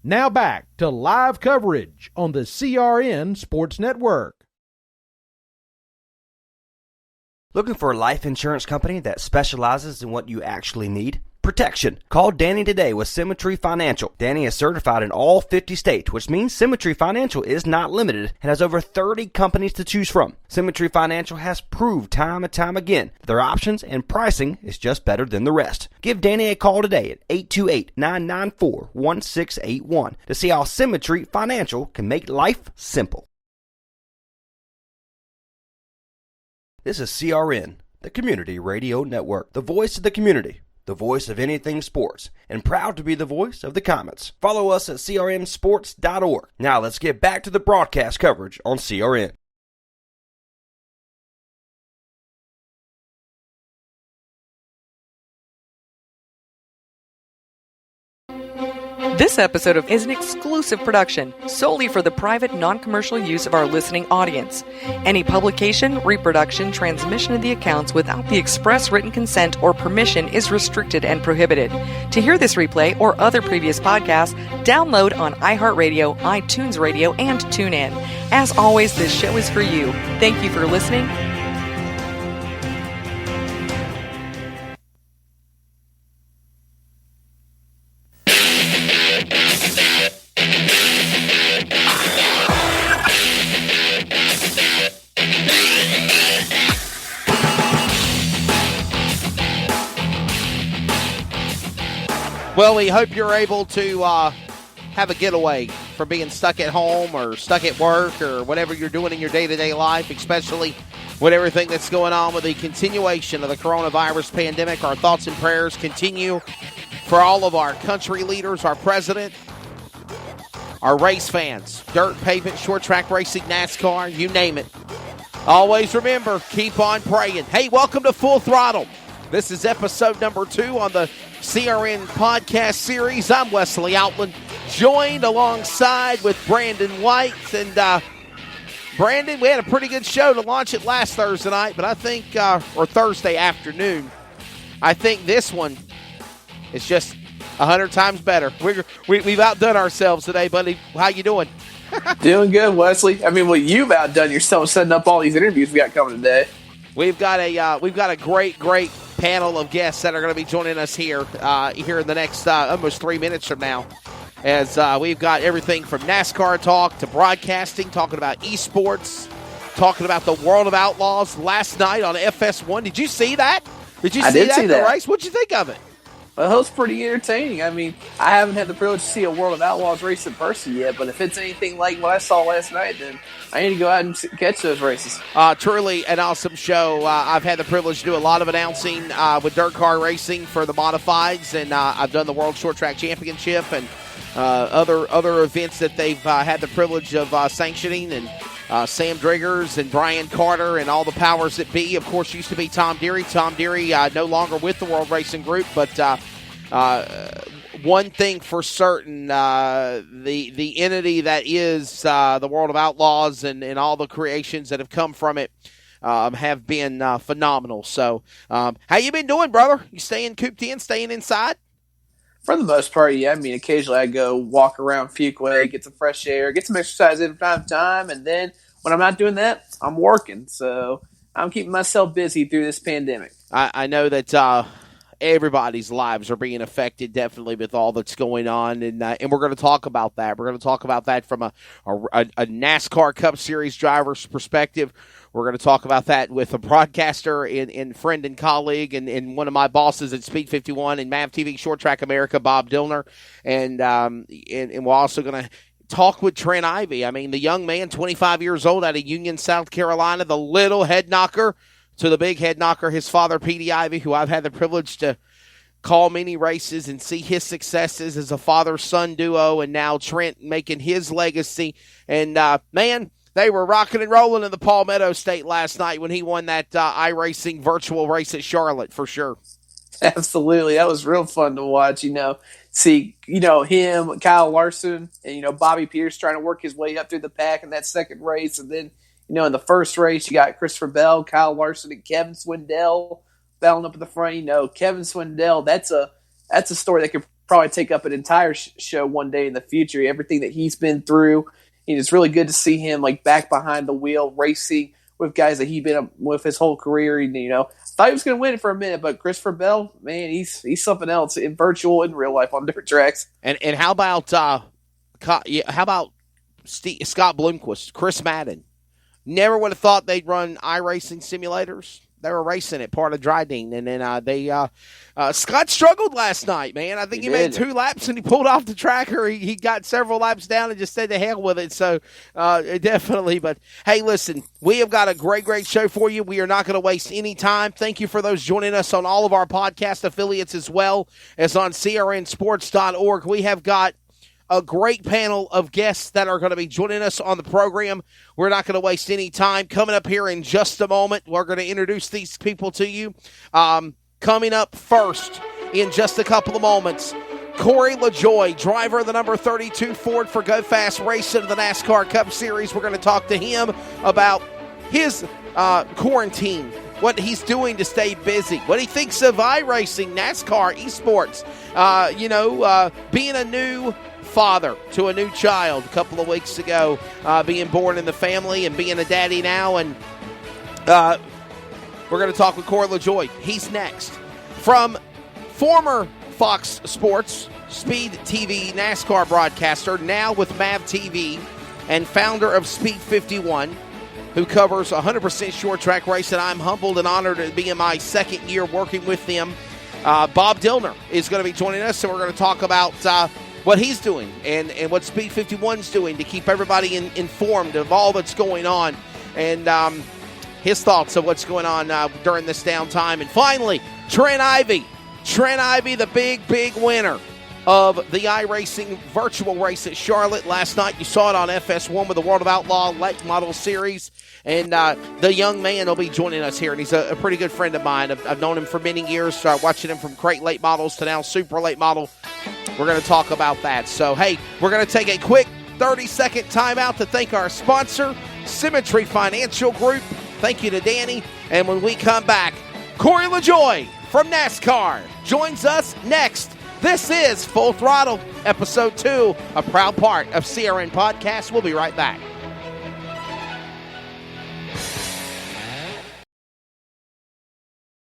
Now back to live coverage on the CRN Sports Network. Looking for a life insurance company that specializes in what you actually need? Protection. Call Danny today with Symmetry Financial. Danny is certified in all 50 states, which means Symmetry Financial is not limited and has over 30 companies to choose from. Symmetry Financial has proved time and time again that their options and pricing is just better than the rest. Give Danny a call today at 828-994-1681 to see how Symmetry Financial can make life simple. This is CRN, the Community Radio Network, the voice of the community, the voice of anything sports, and proud to be the voice of the Comets. Follow us at crnsports.org. Now let's get back to the broadcast coverage on CRN. This episode is an exclusive production solely for the private, non-commercial use of our listening audience. Any publication, reproduction, transmission of the accounts without the express written consent or permission is restricted and prohibited. To hear this replay or other previous podcasts, download on iHeartRadio, iTunes Radio, and TuneIn. As always, this show is for you. Thank you for listening. Well, we hope you're able to have a getaway from being stuck at home or stuck at work or whatever you're doing in your day-to-day life, especially with everything that's going on with the continuation of the coronavirus pandemic. Our thoughts and prayers continue for all of our country leaders, our president, our race fans, dirt, pavement, short track racing, NASCAR, you name it. Always remember, keep on praying. Hey, welcome to Full Throttle. This is episode number 2 on the CRN podcast series. I'm Wesley Outland, joined alongside with Brandon White. And Brandon, we had a pretty good show to launch it last Thursday night, but I think, or Thursday afternoon, I think this one is just 100 times better. We've outdone ourselves today, buddy. How you doing? Doing good, Wesley. I mean, well, you've outdone yourself setting up all these interviews we got coming today. We've got a great panel of guests that are going to be joining us here in the next almost 3 minutes from now, as we've got everything from NASCAR talk to broadcasting, talking about esports, talking about the World of Outlaws last night on FS1. Did you see that? Did you see that race? What'd you think of it? Well, it was pretty entertaining. I mean, I haven't had the privilege to see a World of Outlaws race in person yet, but if it's anything like what I saw last night, then I need to go out and catch those races. Truly an awesome show. I've had the privilege to do a lot of announcing with dirt car racing for the modifieds, and I've done the World Short Track Championship and other events that they've had the privilege of sanctioning, and Sam Driggers and Brian Carter and all the powers that be. Of course, used to be Tom Deary. Tom Deary no longer with the World Racing Group, but one thing for certain, the entity that is the World of Outlaws and all the creations that have come from it have been phenomenal. So how you been doing, brother? You staying cooped in, staying inside? For the most part, yeah. I mean, occasionally I go walk around Fuquay, get some fresh air, get some exercise in from time to time, and then when I'm not doing that, I'm working. So I'm keeping myself busy through this pandemic. I know that everybody's lives are being affected, definitely, with all that's going on, and we're going to talk about that. We're going to talk about that from a NASCAR Cup Series driver's perspective. We're going to talk about that with a broadcaster and friend and colleague and one of my bosses at Speed 51 and MAV TV Short Track America, Bob Dillner. And we're also going to talk with Trent Ivey. I mean, the young man, 25 years old, out of Union, South Carolina, the little head knocker to the big head knocker, his father, Petey Ivey, who I've had the privilege to call many races and see his successes as a father-son duo, and now Trent making his legacy. And, man, they were rocking and rolling in the Palmetto State last night when he won that iRacing virtual race at Charlotte, for sure. Absolutely. That was real fun to watch, see, him, Kyle Larson, and, Bobby Pierce trying to work his way up through the pack in that second race. And then, in the first race, you got Christopher Bell, Kyle Larson, and Kevin Swindell battling up at the front. Kevin Swindell, that's a story that could probably take up an entire show one day in the future. Everything that he's been through, and it's really good to see him like back behind the wheel, racing with guys that he's been with his whole career. And, thought he was going to win it for a minute, but Christopher Bell, man, he's something else in virtual and real life on dirt tracks. And how about Scott Bloomquist, Chris Madden? Never would have thought they'd run iRacing simulators. They were racing it, part of Dryden, and then Scott struggled last night, man. I think he made 2 laps and he pulled off the tracker. He got several laps down and just said to hell with it. So definitely, but hey, listen, we have got a great show for you. We are not going to waste any time. Thank you for those joining us on all of our podcast affiliates as well as on crnsports.org. We have got a great panel of guests that are going to be joining us on the program. We're not going to waste any time. Coming up here in just a moment, we're going to introduce these people to you. Coming up first in just a couple of moments, Corey LaJoie, driver of the number 32 Ford for Go Fast Racing of the NASCAR Cup Series. We're going to talk to him about his quarantine, what he's doing to stay busy, what he thinks of iRacing, NASCAR, esports, being a new father to a new child a couple of weeks ago, being born in the family and being a daddy now. And we're going to talk with Corey LaJoie. He's next. From former Fox Sports, Speed TV NASCAR broadcaster, now with MAV TV, and founder of Speed 51, who covers 100% short track racing. I'm humbled and honored to be in my second year working with them. Bob Dillner is going to be joining us, and we're going to talk about what he's doing and what Speed 51's doing to keep everybody informed of all that's going on, and his thoughts of what's going on during this downtime. And finally, Trent Ivey, the big winner of the iRacing virtual race at Charlotte last night. You saw it on FS1 with the World of Outlaw Late Model Series. And the young man will be joining us here, and he's a pretty good friend of mine. I've known him for many years, watching him from crate late models to now super late model. We're going to talk about that. So, hey, we're going to take a quick 30-second timeout to thank our sponsor, Symmetry Financial Group. Thank you to Danny. And when we come back, Corey LaJoie from NASCAR joins us next. This is Full Throttle, Episode 2, a proud part of CRN Podcast. We'll be right back.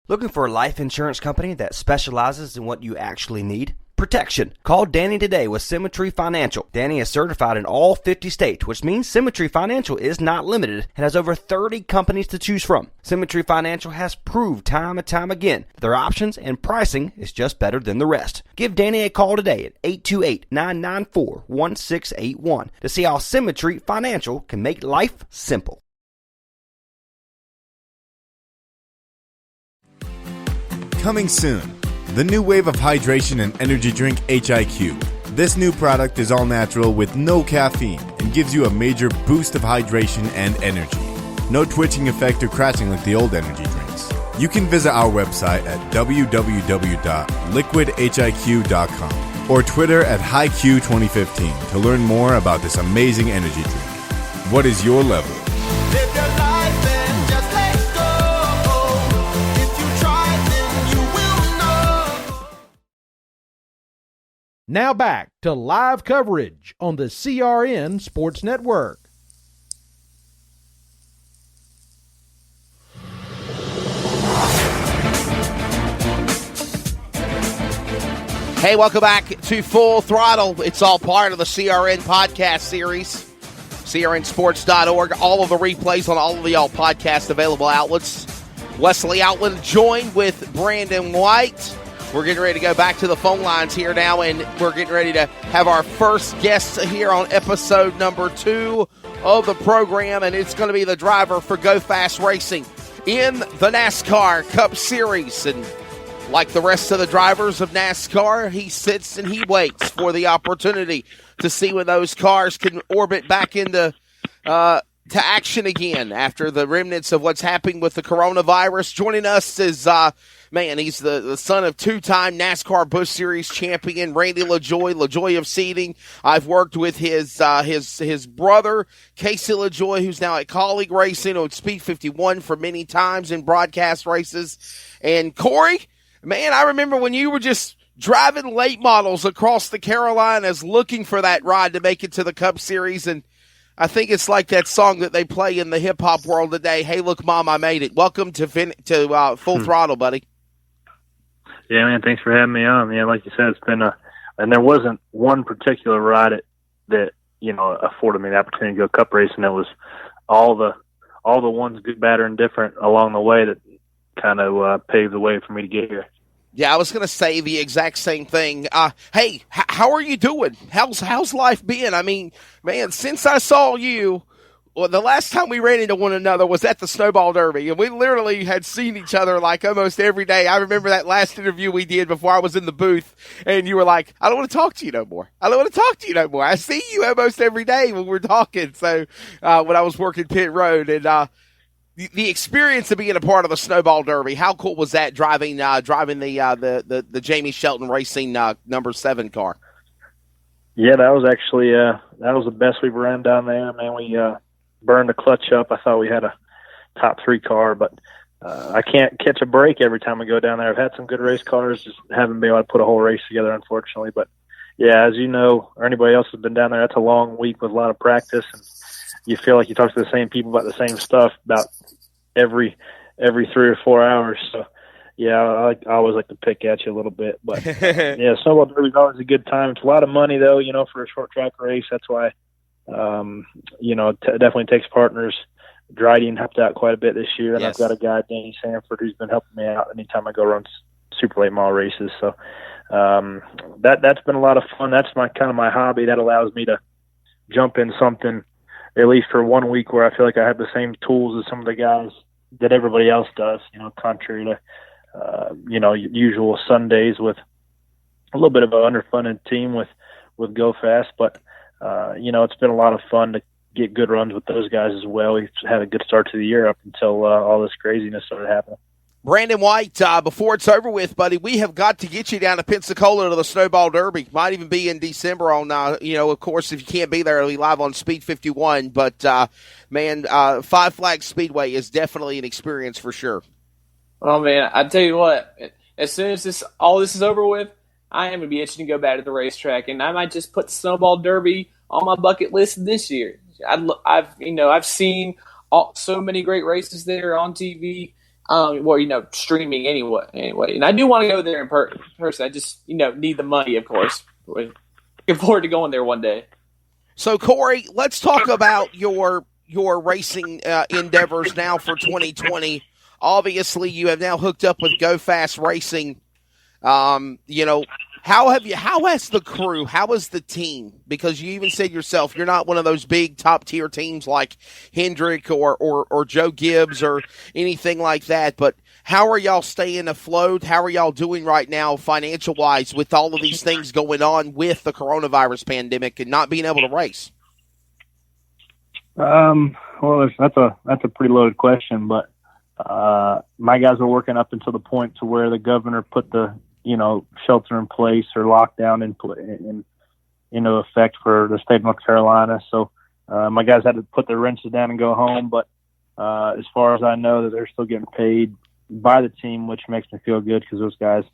Looking for a life insurance company that specializes in what you actually need? Protection. Call Danny today with Symmetry Financial. Danny is certified in all 50 states, which means Symmetry Financial is not limited and has over 30 companies to choose from. Symmetry Financial has proved time and time again that their options and pricing is just better than the rest. Give Danny a call today at 828-994-1681 to see how Symmetry Financial can make life simple. Coming soon, the new wave of hydration and energy drink HIQ. This new product is all natural with no caffeine and gives you a major boost of hydration and energy. No twitching effect or crashing like the old energy drinks. You can visit our website at www.liquidhiq.com or Twitter at HiQ2015 to learn more about this amazing energy drink. What is your level? Live your life and just let go. If you try, then you will know. Now back to live coverage on the CRN Sports Network. Hey, welcome back to Full Throttle. It's all part of the CRN podcast series. CRNsports.org. All of the replays on all of the podcast available outlets. Wesley Outland joined with Brandon White. We're getting ready to go back to the phone lines here now, and we're getting ready to have our first guest here on episode number 2 of the program, and it's going to be the driver for Go Fast Racing in the NASCAR Cup Series. And like the rest of the drivers of NASCAR, he sits and he waits for the opportunity to see when those cars can orbit back into to action again after the remnants of what's happening with the coronavirus. Joining us is, he's the son of two-time NASCAR Busch Series champion, Randy LaJoie, LaJoie of Seating. I've worked with his brother, Casey LaJoie, who's now at Colleague Racing on Speed 51 for many times in broadcast races. And Corey, man, I remember when you were just driving late models across the Carolinas looking for that ride to make it to the Cup Series. And I think it's like that song that they play in the hip-hop world today, Hey, Look, Mom, I Made It. Welcome to Full Throttle, buddy. Yeah, man, thanks for having me on. Yeah, like you said, it's been and there wasn't one particular ride that afforded me the opportunity to go Cup racing. It was all the ones, good, bad, or indifferent along the way that kind of paved the way for me to get here. Yeah, I was going to say the exact same thing. Hey, how are you doing? How's life been? I mean, man, since I saw you, well, the last time we ran into one another was at the Snowball Derby, and we literally had seen each other like almost every day. I remember that last interview we did before I was in the booth, and you were like, I don't want to talk to you no more. I see you almost every day when we're talking. So when I was working pit road, and the experience of being a part of the Snowball Derby, how cool was that driving the Jamie Shelton Racing number 7 car? Yeah, that was actually that was the best we've ran down there. Man, we burned the clutch up. I thought we had a top 3 car, but I can't catch a break every time we go down there. I've had some good race cars, just haven't been able to put a whole race together, unfortunately. But yeah, as you know, or anybody else has been down there, that's a long week with a lot of practice, and you feel like you talk to the same people about the same stuff about every 3 or 4 hours. So yeah, I always like to pick at you a little bit, but yeah, Snowball Derby's always a good time. It's a lot of money though, for a short track race. That's why, it definitely takes partners. Dryden helped out quite a bit this year, and yes. I've got a guy, Danny Sanford, who's been helping me out anytime I go run super late model races. So that's been a lot of fun. That's my hobby. That allows me to jump in something at least for 1 week where I feel like I have the same tools as some of the guys that everybody else does, contrary to, usual Sundays with a little bit of an underfunded team with Go Fast. But, it's been a lot of fun to get good runs with those guys as well. We've had a good start to the year up until all this craziness started happening. Brandon White, before it's over with, buddy, we have got to get you down to Pensacola to the Snowball Derby. Might even be in December on, of course, if you can't be there, it'll be live on Speed 51. But, Five Flags Speedway is definitely an experience for sure. Oh, man, I tell you what, as soon as all this is over with, I am going to be itching to go back to the racetrack, and I might just put the Snowball Derby on my bucket list this year. I've seen so many great races there on TV. Streaming anyway. And I do want to go there in person. I just, need the money, of course. Looking forward to going there one day. So, Corey, let's talk about your racing endeavors now for 2020. Obviously, you have now hooked up with Go Fast Racing. How has the crew, how has the team, because you even said yourself, you're not one of those big top tier teams like Hendrick or Joe Gibbs or anything like that, but how are y'all staying afloat? How are y'all doing right now financial wise with all of these things going on with the coronavirus pandemic and not being able to race? Well, that's a pretty loaded question, but my guys were working up until the point to where the governor put the shelter in place or lockdown in effect for the state of North Carolina. So my guys had to put their wrenches down and go home. But as far as I know, that they're still getting paid by the team, which makes me feel good because those guys,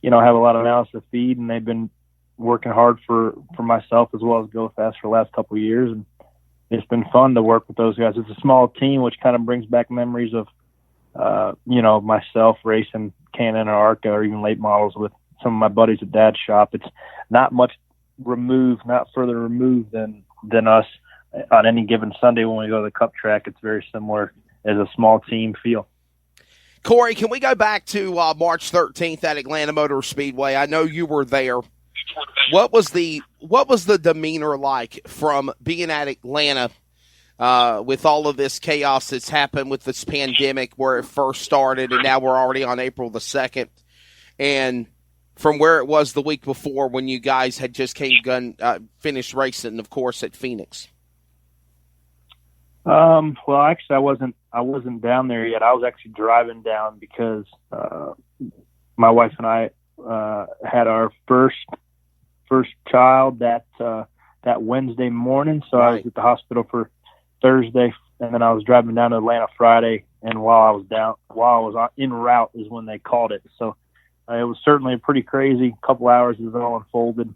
have a lot of mouths to feed, and they've been working hard for myself as well as Go Fast for the last couple of years. And it's been fun to work with those guys. It's a small team, which kind of brings back memories of, myself racing Canon or ARCA or even late models with some of my buddies at Dad's shop. It's not further removed than us on any given Sunday when we go to the Cup track. It's very similar as a small team feel. Corey, can we go back to March 13th at Atlanta Motor Speedway? I know you were there. What was the demeanor like from being at Atlanta with all of this chaos that's happened with this pandemic where it first started, and now we're already on April the 2nd, and from where it was the week before when you guys had just finished racing, of course, at Phoenix? Well, actually, I wasn't down there yet. I was actually driving down because my wife and I had our first child that Wednesday morning. So I was at the hospital for Thursday, and then I was driving down to Atlanta Friday. And while I was en route is when they called it. So it was certainly a pretty crazy couple hours as it all unfolded.